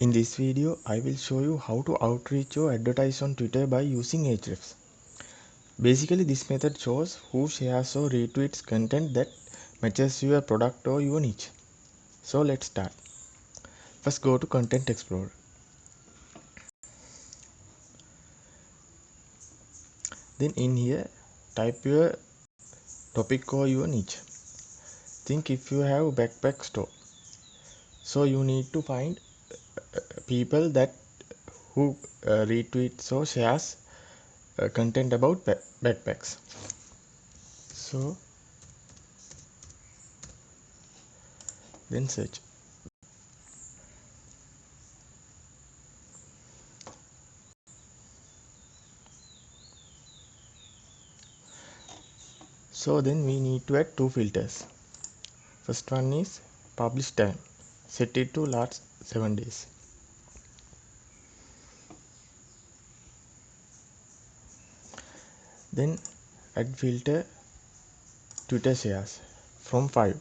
In this video, I will show you how to outreach or advertise on Twitter by using ahrefs. Basically, this method shows who shares or retweets content that matches your product or your niche. So let's start. First, go to Content Explorer. Then in here, type your topic or your niche. Think if you have a backpack store. So you need to find people that who retweets or shares content about backpacks. So then search. So then we need to add two filters. First one is publish time. Set it to last 7 days. Then add filter Twitter shares from 5.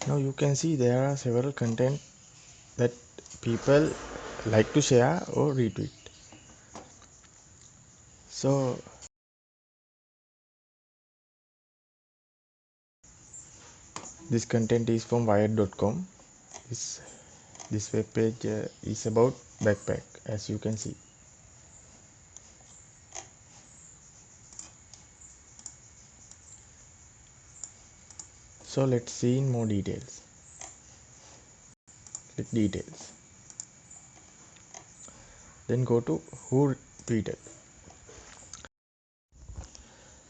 Now you can see there are several content that people like to share or retweet. So this content is from wired.com. This web page is about backpack, as you can see. So let's see in more details. Click details. Then go to who tweeted.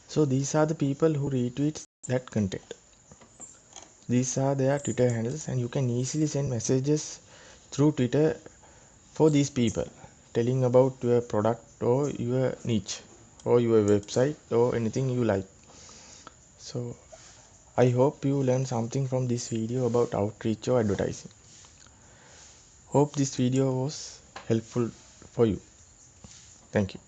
So these are the people who retweet that content. These are their Twitter handles, and you can easily send messages through Twitter for these people, telling about your product or your niche or your website or anything you like. So I hope you learned something from this video about outreach or advertising. Hope this video was helpful for you. Thank you.